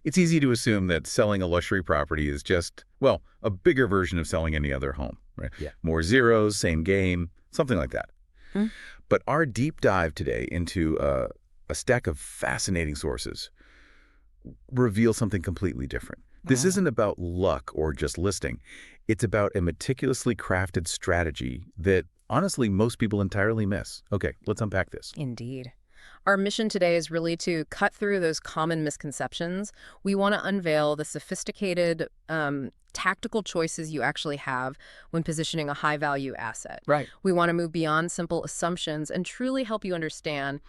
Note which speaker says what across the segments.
Speaker 1: It's easy to assume that selling a luxury property is just, well, a bigger version of selling any other home, right?
Speaker 2: Yeah.
Speaker 1: More zeros, same game, something like that.
Speaker 2: Hmm.
Speaker 1: But our deep dive today into a stack of fascinating sources reveals something completely different. This isn't about luck or just listing. It's about a meticulously crafted strategy that, honestly, most people entirely miss. Okay, let's unpack this.
Speaker 3: Indeed. Our mission today is really to cut through those common misconceptions. We want to unveil the sophisticated, tactical choices you actually have when positioning a high-value asset.
Speaker 2: Right.
Speaker 3: We want to move beyond simple assumptions and truly help you understand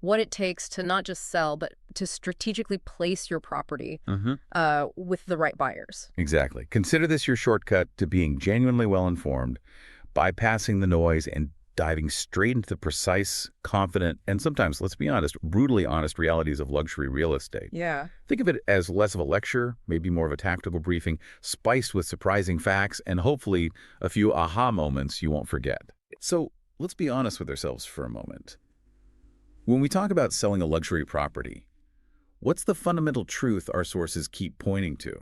Speaker 3: what it takes to not just sell, but to strategically place your property with the right buyers.
Speaker 1: Exactly. Consider this your shortcut to being genuinely well-informed, bypassing the noise and diving straight into the precise, confident, and sometimes, let's be honest, brutally honest realities of luxury real estate.
Speaker 3: Yeah.
Speaker 1: Think of it as less of a lecture, maybe more of a tactical briefing, spiced with surprising facts and hopefully a few aha moments you won't forget. So let's be honest with ourselves for a moment. When we talk about selling a luxury property, what's the fundamental truth our sources keep pointing to?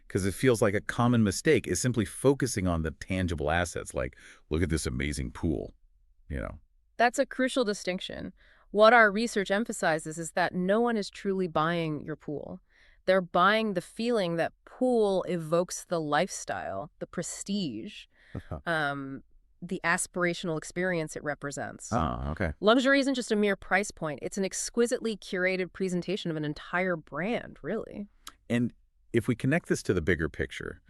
Speaker 1: Because it feels like a common mistake is simply focusing on the tangible assets, like, look at this amazing pool,
Speaker 3: That's a crucial distinction. What our research emphasizes is that no one is truly buying your pool. They're buying the feeling that pool evokes the lifestyle, the prestige, the aspirational experience it represents.
Speaker 1: Ah, okay.
Speaker 3: Luxury isn't just a mere price point. It's an exquisitely curated presentation of an entire brand, really.
Speaker 1: And if we connect this to the bigger picture,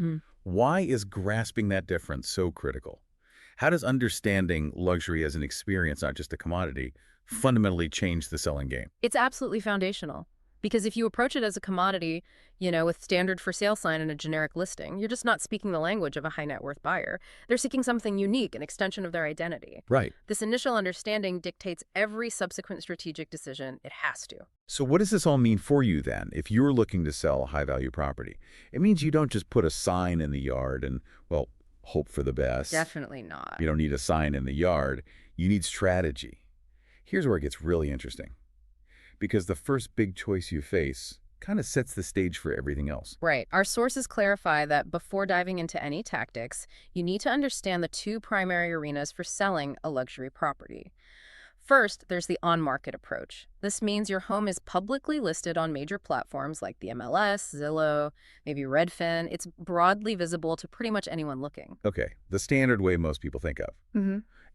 Speaker 1: why is grasping that difference so critical? How does understanding luxury as an experience, not just a commodity, fundamentally change the selling game?
Speaker 3: It's absolutely foundational. Because if you approach it as a commodity, with standard for sale sign and a generic listing, you're just not speaking the language of a high net worth buyer. They're seeking something unique, an extension of their identity.
Speaker 1: Right.
Speaker 3: This initial understanding dictates every subsequent strategic decision. It has to.
Speaker 1: So what does this all mean for you then, if you're looking to sell a high-value property? It means you don't just put a sign in the yard and, well, hope for the best.
Speaker 3: Definitely not.
Speaker 1: You don't need a sign in the yard. You need strategy. Here's where it gets really interesting. Because the first big choice you face kind of sets the stage for everything else.
Speaker 3: Right. Our sources clarify that before diving into any tactics, you need to understand the two primary arenas for selling a luxury property. First, there's the on-market approach. This means your home is publicly listed on major platforms like the MLS, Zillow, maybe Redfin. It's broadly visible to pretty much anyone looking.
Speaker 1: Okay, the standard way most people think of.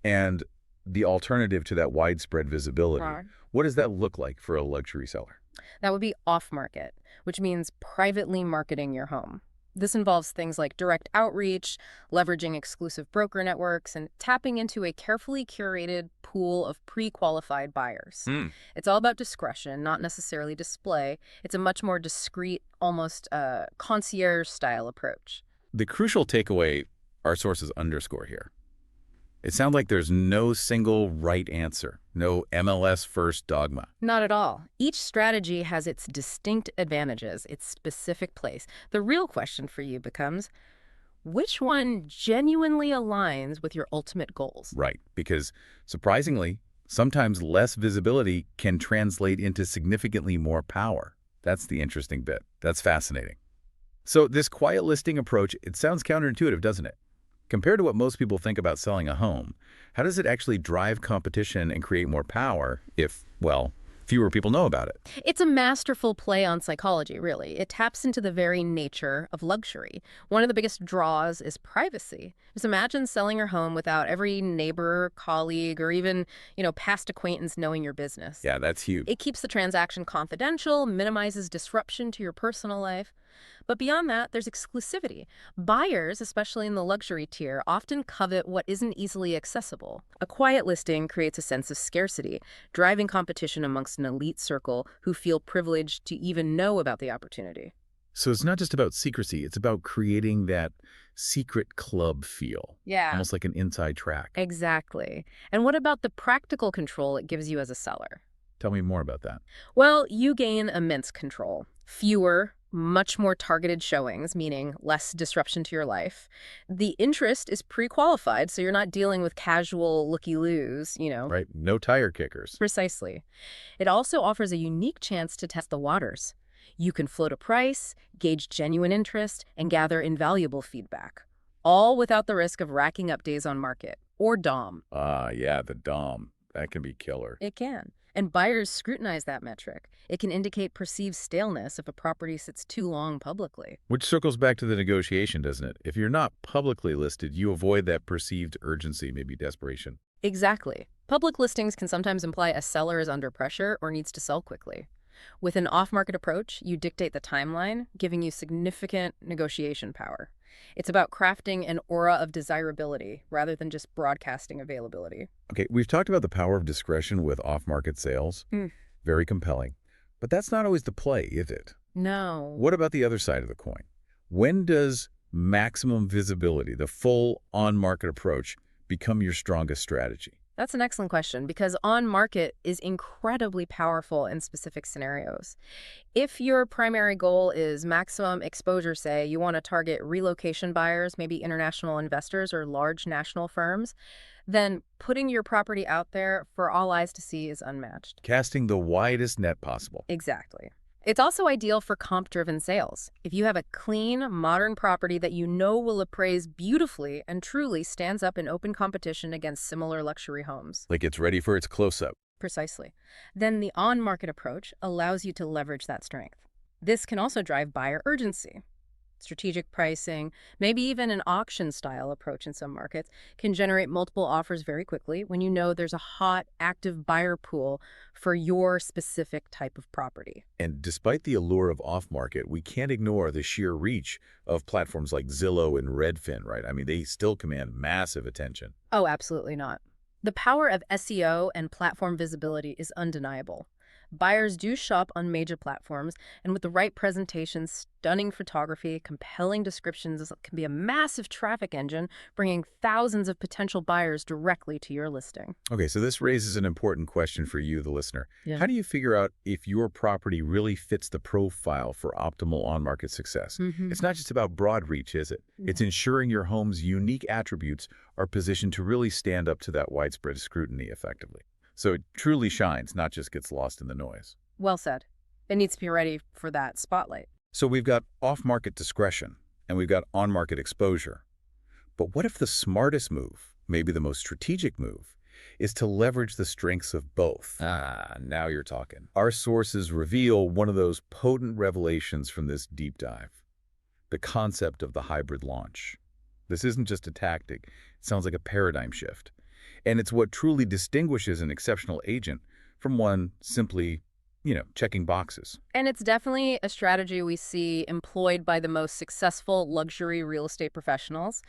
Speaker 1: And the alternative to that widespread visibility,
Speaker 3: Right.
Speaker 1: what does that look like for a luxury seller?
Speaker 3: That would be off-market, which means privately marketing your home. This involves things like direct outreach, leveraging exclusive broker networks, and tapping into a carefully curated pool of pre-qualified buyers. It's all about discretion, not necessarily display. It's a much more discreet, almost concierge-style approach.
Speaker 1: The crucial takeaway our sources underscore here. It sounds like there's no single right answer, no MLS-first dogma.
Speaker 3: Not at all. Each strategy has its distinct advantages, its specific place. The real question for you becomes, which one genuinely aligns with your ultimate goals?
Speaker 1: Right, because surprisingly, sometimes less visibility can translate into significantly more power. That's the interesting bit. That's fascinating. So this quiet listing approach, it sounds counterintuitive, doesn't it? Compared to what most people think about selling a home, how does it actually drive competition and create more power if, well, fewer people know about it?
Speaker 3: It's a masterful play on psychology, really. It taps into the very nature of luxury. One of the biggest draws is privacy. Just imagine selling your home without every neighbor, colleague, or even, past acquaintance knowing your business.
Speaker 1: Yeah, that's huge.
Speaker 3: It keeps the transaction confidential, minimizes disruption to your personal life. But beyond that, there's exclusivity. Buyers, especially in the luxury tier, often covet what isn't easily accessible. A quiet listing creates a sense of scarcity, driving competition amongst an elite circle who feel privileged to even know about the opportunity.
Speaker 1: So it's not just about secrecy, it's about creating that secret club feel.
Speaker 3: Yeah.
Speaker 1: Almost like an inside track.
Speaker 3: Exactly. And what about the practical control it gives you as a seller?
Speaker 1: Tell me more about that.
Speaker 3: Well, you gain immense control. Fewer, much more targeted showings, meaning less disruption to your life. The interest is pre-qualified, so you're not dealing with casual looky-loos,
Speaker 1: Right, no tire kickers.
Speaker 3: Precisely. It also offers a unique chance to test the waters. You can float a price, gauge genuine interest, and gather invaluable feedback, all without the risk of racking up days on market, or DOM.
Speaker 1: Yeah, the DOM. That can be killer.
Speaker 3: It can. And buyers scrutinize that metric. It can indicate perceived staleness if a property sits too long publicly.
Speaker 1: Which circles back to the negotiation, doesn't it? If you're not publicly listed, you avoid that perceived urgency, maybe desperation.
Speaker 3: Exactly. Public listings can sometimes imply a seller is under pressure or needs to sell quickly. With an off-market approach, you dictate the timeline, giving you significant negotiation power. It's about crafting an aura of desirability rather than just broadcasting availability.
Speaker 1: Okay, we've talked about the power of discretion with off-market sales. Very compelling. But that's not always the play, is it?
Speaker 3: No.
Speaker 1: What about the other side of the coin? When does maximum visibility, the full on-market approach, become your strongest strategy?
Speaker 3: That's an excellent question because on-market is incredibly powerful in specific scenarios. If your primary goal is maximum exposure, say you want to target relocation buyers, maybe international investors or large national firms, then putting your property out there for all eyes to see is unmatched.
Speaker 1: Casting the widest net possible.
Speaker 3: Exactly. It's also ideal for comp-driven sales. If you have a clean, modern property that you know will appraise beautifully and truly stands up in open competition against similar luxury homes.
Speaker 1: Like it's ready for its close-up.
Speaker 3: Precisely. Then the on-market approach allows you to leverage that strength. This can also drive buyer urgency. Strategic pricing, maybe even an auction-style approach in some markets, can generate multiple offers very quickly when you know there's a hot, active buyer pool for your specific type of property.
Speaker 1: And despite the allure of off-market, we can't ignore the sheer reach of platforms like Zillow and Redfin, right? I mean, they still command massive attention.
Speaker 3: Oh, absolutely not. The power of SEO and platform visibility is undeniable. Buyers do shop on major platforms, and with the right presentation, stunning photography, compelling descriptions can be a massive traffic engine, bringing thousands of potential buyers directly to your listing.
Speaker 1: Okay, so this raises an important question for you, the listener.
Speaker 3: Yeah.
Speaker 1: How do you figure out if your property really fits the profile for optimal on-market success? It's not just about broad reach, is it? It's ensuring your home's unique attributes are positioned to really stand up to that widespread scrutiny effectively. So it truly shines, not just gets lost in the noise.
Speaker 3: Well said. It needs to be ready for that spotlight.
Speaker 1: So we've got off-market discretion, and we've got on-market exposure. But what if the smartest move, maybe the most strategic move, is to leverage the strengths of both? Now you're talking. Our sources reveal one of those potent revelations from this deep dive, the concept of the hybrid launch. This isn't just a tactic. It sounds like a paradigm shift. And it's what truly distinguishes an exceptional agent from one simply, checking boxes.
Speaker 3: And it's definitely a strategy we see employed by the most successful luxury real estate professionals.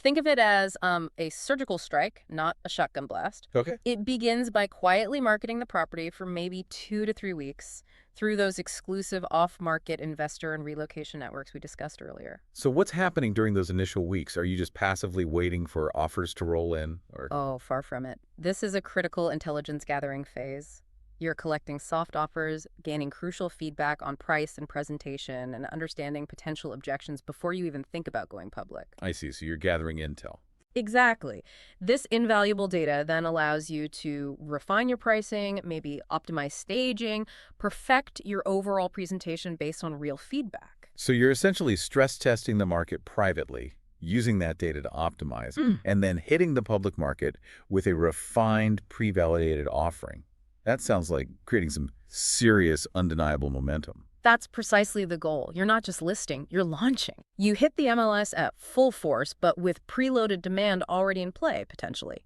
Speaker 3: Think of it as a surgical strike, not a shotgun blast.
Speaker 1: Okay.
Speaker 3: It begins by quietly marketing the property for maybe 2 to 3 weeks through those exclusive off-market investor and relocation networks we discussed earlier.
Speaker 1: So what's happening during those initial weeks? Are you just passively waiting for offers to roll in?
Speaker 3: Oh, far from it. This is a critical intelligence gathering phase. You're collecting soft offers, gaining crucial feedback on price and presentation, and understanding potential objections before you even think about going public.
Speaker 1: I see. So you're gathering intel.
Speaker 3: Exactly. This invaluable data then allows you to refine your pricing, maybe optimize staging, perfect your overall presentation based on real feedback.
Speaker 1: So you're essentially stress testing the market privately, using that data to optimize, and then hitting the public market with a refined, pre-validated offering. That sounds like creating some serious, undeniable momentum.
Speaker 3: That's precisely the goal. You're not just listing, you're launching. You hit the MLS at full force, but with preloaded demand already in play, potentially.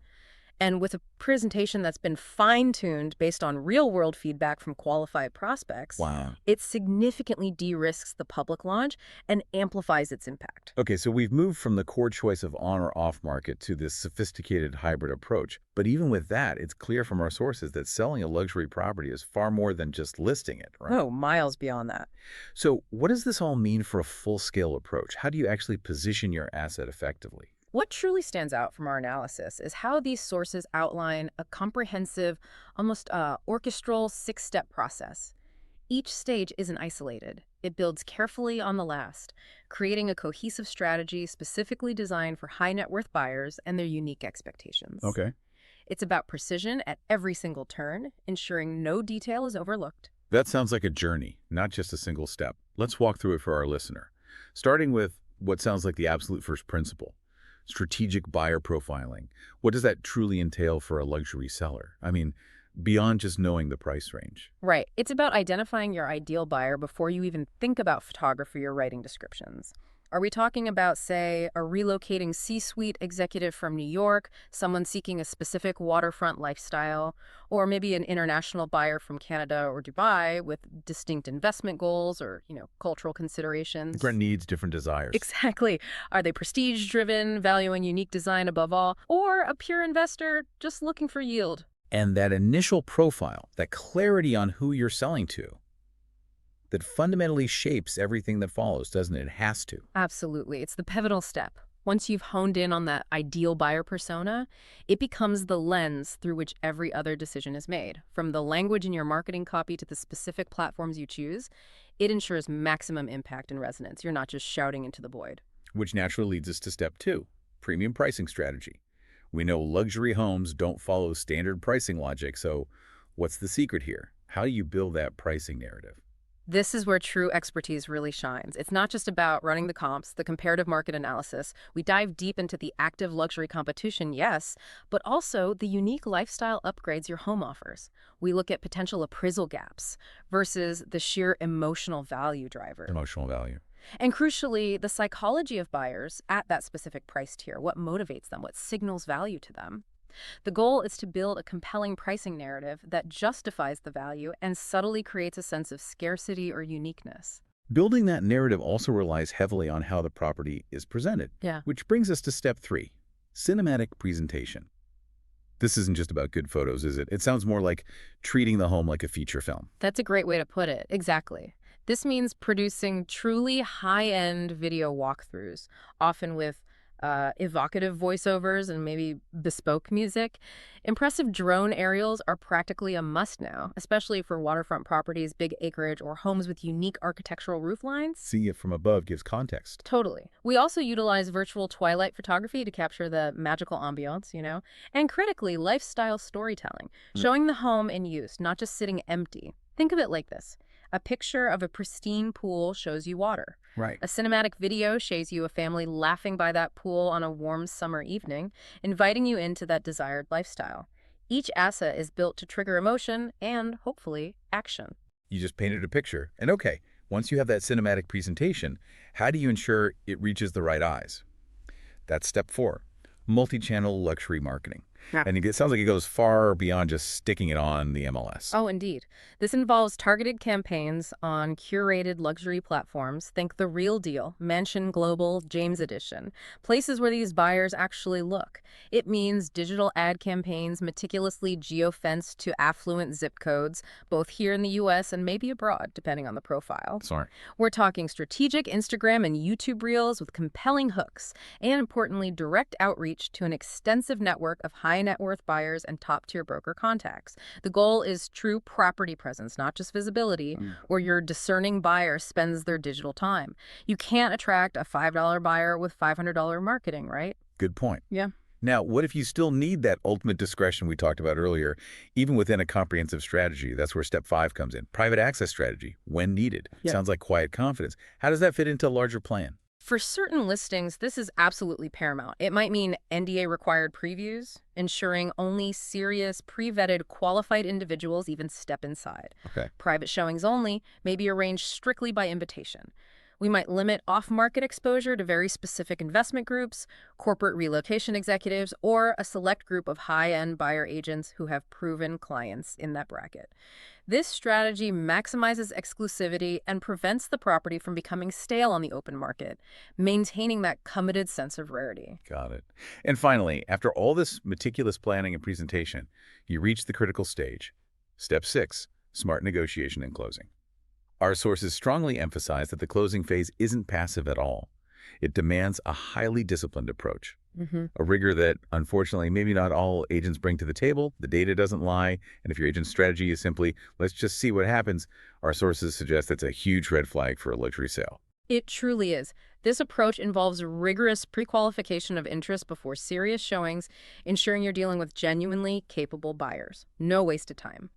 Speaker 3: And with a presentation that's been fine-tuned based on real-world feedback from qualified prospects,
Speaker 1: Wow.
Speaker 3: it significantly de-risks the public launch and amplifies its impact.
Speaker 1: Okay, so we've moved from the core choice of on or off market to this sophisticated hybrid approach. But even with that, it's clear from our sources that selling a luxury property is far more than just listing it, right?
Speaker 3: Oh, miles beyond that.
Speaker 1: So what does this all mean for a full-scale approach? How do you actually position your asset effectively?
Speaker 3: What truly stands out from our analysis is how these sources outline a comprehensive, almost orchestral 6-step process. Each stage isn't isolated. It builds carefully on the last, creating a cohesive strategy specifically designed for high net worth buyers and their unique expectations.
Speaker 1: Okay.
Speaker 3: It's about precision at every single turn, ensuring no detail is overlooked.
Speaker 1: That sounds like a journey, not just a single step. Let's walk through it for our listener. Starting with what sounds like the absolute first principle, strategic buyer profiling. What does that truly entail for a luxury seller? I mean, beyond just knowing the price range.
Speaker 3: Right. It's about identifying your ideal buyer before you even think about photography or writing descriptions. Are we talking about, say, a relocating C-suite executive from New York, someone seeking a specific waterfront lifestyle, or maybe an international buyer from Canada or Dubai with distinct investment goals or, cultural considerations?
Speaker 1: Different needs, different desires.
Speaker 3: Exactly. Are they prestige-driven, valuing unique design above all, or a pure investor just looking for yield?
Speaker 1: And that initial profile, that clarity on who you're selling to, that fundamentally shapes everything that follows, doesn't it? It has to.
Speaker 3: Absolutely. It's the pivotal step. Once you've honed in on that ideal buyer persona, it becomes the lens through which every other decision is made. From the language in your marketing copy to the specific platforms you choose, it ensures maximum impact and resonance. You're not just shouting into the void.
Speaker 1: Which naturally leads us to step two, premium pricing strategy. We know luxury homes don't follow standard pricing logic, so what's the secret here? How do you build that pricing narrative?
Speaker 3: This is where true expertise really shines. It's not just about running the comps, the comparative market analysis. We dive deep into the active luxury competition, yes, but also the unique lifestyle upgrades your home offers. We look at potential appraisal gaps versus the sheer emotional value driver.
Speaker 1: Emotional value.
Speaker 3: And crucially, the psychology of buyers at that specific price tier, what motivates them, what signals value to them. The goal is to build a compelling pricing narrative that justifies the value and subtly creates a sense of scarcity or uniqueness.
Speaker 1: Building that narrative also relies heavily on how the property is presented,
Speaker 3: Yeah.
Speaker 1: which brings us to step three, cinematic presentation. This isn't just about good photos, is it? It sounds more like treating the home like a feature film.
Speaker 3: That's a great way to put it. Exactly. This means producing truly high-end video walkthroughs, often with evocative voiceovers and maybe bespoke music. Impressive drone aerials are practically a must now, especially for waterfront properties, big acreage, or homes with unique architectural roof lines.
Speaker 1: Seeing it from above gives context.
Speaker 3: Totally. We also utilize virtual twilight photography to capture the magical ambiance, and critically, lifestyle storytelling, showing the home in use, not just sitting empty. Think of it like this. A picture of a pristine pool shows you water.
Speaker 1: Right.
Speaker 3: A cinematic video shows you a family laughing by that pool on a warm summer evening, inviting you into that desired lifestyle. Each asset is built to trigger emotion and, hopefully, action.
Speaker 1: You just painted a picture. And okay, once you have that cinematic presentation, how do you ensure it reaches the right eyes? That's step four, multi-channel luxury marketing.
Speaker 3: Yeah.
Speaker 1: And it sounds like it goes far beyond just sticking it on the MLS.
Speaker 3: Oh, indeed. This involves targeted campaigns on curated luxury platforms. Think The Real Deal, Mansion Global, James Edition, places where these buyers actually look. It means digital ad campaigns meticulously geofenced to affluent zip codes, both here in the U.S. and maybe abroad, depending on the profile.
Speaker 1: Sorry.
Speaker 3: We're talking strategic Instagram and YouTube reels with compelling hooks, and importantly, direct outreach to an extensive network of high net worth buyers and top-tier broker contacts. The goal is true property presence, not just visibility, where your discerning buyer spends their digital time. You can't attract a $5 buyer with $500 marketing, right?
Speaker 1: Good point.
Speaker 3: Yeah.
Speaker 1: Now, what if you still need that ultimate discretion we talked about earlier, even within a comprehensive strategy? That's where step five comes in. Private access strategy, when needed.
Speaker 3: Yeah.
Speaker 1: Sounds like quiet confidence. How does that fit into a larger plan?
Speaker 3: For certain listings, this is absolutely paramount. It might mean NDA-required previews, ensuring only serious, pre-vetted, qualified individuals even step inside.
Speaker 1: Okay.
Speaker 3: Private showings only may be arranged strictly by invitation. We might limit off-market exposure to very specific investment groups, corporate relocation executives, or a select group of high-end buyer agents who have proven clients in that bracket. This strategy maximizes exclusivity and prevents the property from becoming stale on the open market, maintaining that coveted sense of rarity.
Speaker 1: Got it. And finally, after all this meticulous planning and presentation, you reach the critical stage. Step six, smart negotiation and closing. Our sources strongly emphasize that the closing phase isn't passive at all. It demands a highly disciplined approach. A rigor that, unfortunately, maybe not all agents bring to the table. The data doesn't lie. And if your agent's strategy is simply, let's just see what happens, our sources suggest that's a huge red flag for a luxury sale.
Speaker 3: It truly is. This approach involves rigorous pre-qualification of interest before serious showings, ensuring you're dealing with genuinely capable buyers. No wasted time.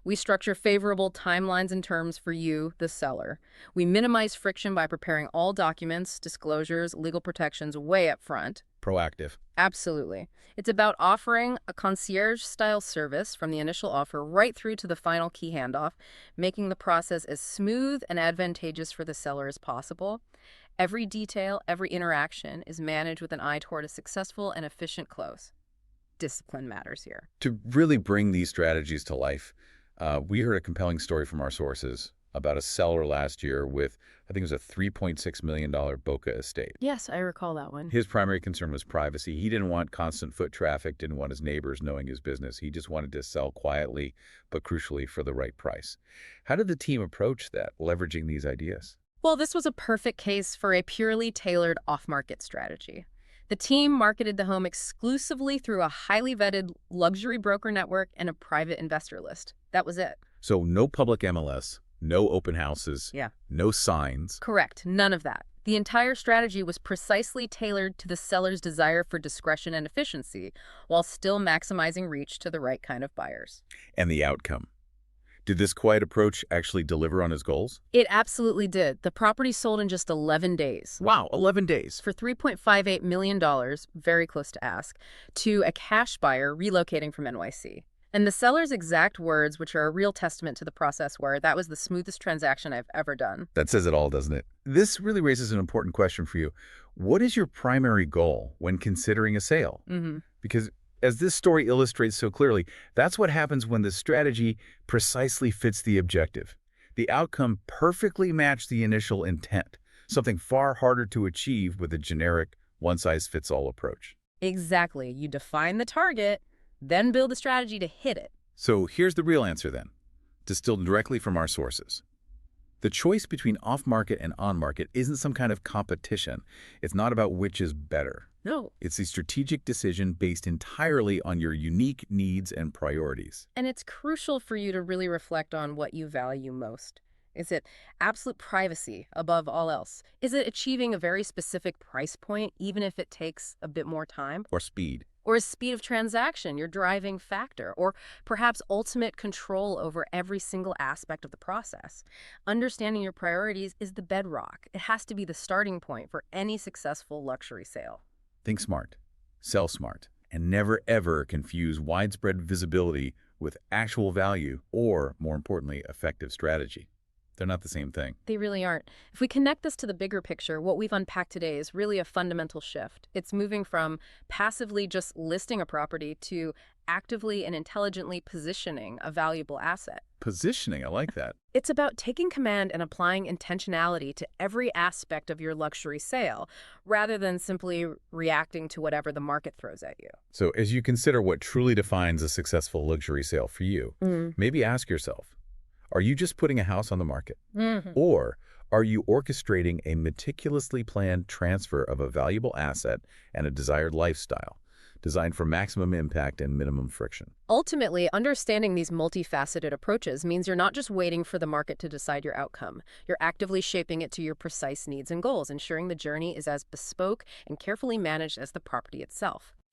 Speaker 3: We structure favorable timelines and terms for you, the seller. We minimize friction by preparing all documents, disclosures, legal protections way up front.
Speaker 1: Proactive.
Speaker 3: Absolutely. It's about offering a concierge-style service from the initial offer right through to the final key handoff, making the process as smooth and advantageous for the seller as possible. Every detail, every interaction is managed with an eye toward a successful and efficient close. Discipline matters here.
Speaker 1: To really bring these strategies to life, we heard a compelling story from our sources about a seller last year with, I think it was a $3.6 million Boca estate.
Speaker 3: Yes, I recall that one.
Speaker 1: His primary concern was privacy. He didn't want constant foot traffic, didn't want his neighbors knowing his business. He just wanted to sell quietly, but crucially for the right price. How did the team approach that, leveraging these ideas?
Speaker 3: Well, this was a perfect case for a purely tailored off-market strategy. The team marketed the home exclusively through a highly vetted luxury broker network and a private investor list. That was it.
Speaker 1: So no public MLS, no open houses,
Speaker 3: Yeah.
Speaker 1: no signs.
Speaker 3: Correct. None of that. The entire strategy was precisely tailored to the seller's desire for discretion and efficiency, while still maximizing reach to the right kind of buyers.
Speaker 1: And the outcome. Did this quiet approach actually deliver on his goals?
Speaker 3: It absolutely did. The property sold in just 11 days.
Speaker 1: Wow, 11 days.
Speaker 3: For $3.58 million, very close to ask, to a cash buyer relocating from NYC. And the seller's exact words, which are a real testament to the process, were, "That was the smoothest transaction I've ever done."
Speaker 1: That says it all, doesn't it? This really raises an important question for you. What is your primary goal when considering a sale? Because as this story illustrates so clearly, that's what happens when the strategy precisely fits the objective. The outcome perfectly matched the initial intent, something far harder to achieve with a generic one-size-fits-all approach.
Speaker 3: Exactly. You define the target, then build a strategy to hit it.
Speaker 1: So here's the real answer then, distilled directly from our sources. The choice between off-market and on-market isn't some kind of competition. It's not about which is better.
Speaker 3: No.
Speaker 1: It's a strategic decision based entirely on your unique needs and priorities.
Speaker 3: And it's crucial for you to really reflect on what you value most. Is it absolute privacy above all else? Is it achieving a very specific price point, even if it takes a bit more time?
Speaker 1: Or speed.
Speaker 3: Or is speed of transaction your driving factor? Or perhaps ultimate control over every single aspect of the process? Understanding your priorities is the bedrock. It has to be the starting point for any successful luxury sale.
Speaker 1: Think smart, sell smart, and never ever confuse widespread visibility with actual value or, more importantly, effective strategy. They're not the same thing.
Speaker 3: They really aren't. If we connect this to the bigger picture, what we've unpacked today is really a fundamental shift. It's moving from passively just listing a property to actively and intelligently positioning a valuable asset.
Speaker 1: Positioning, I like that.
Speaker 3: It's about taking command and applying intentionality to every aspect of your luxury sale, rather than simply reacting to whatever the market throws at you.
Speaker 1: So as you consider what truly defines a successful luxury sale for you, maybe ask yourself, are you just putting a house on the market? Or are you orchestrating a meticulously planned transfer of a valuable asset and a desired lifestyle, designed for maximum impact and minimum friction?
Speaker 3: Ultimately, understanding these multifaceted approaches means you're not just waiting for the market to decide your outcome. You're actively shaping it to your precise needs and goals, ensuring the journey is as bespoke and carefully managed as the property itself.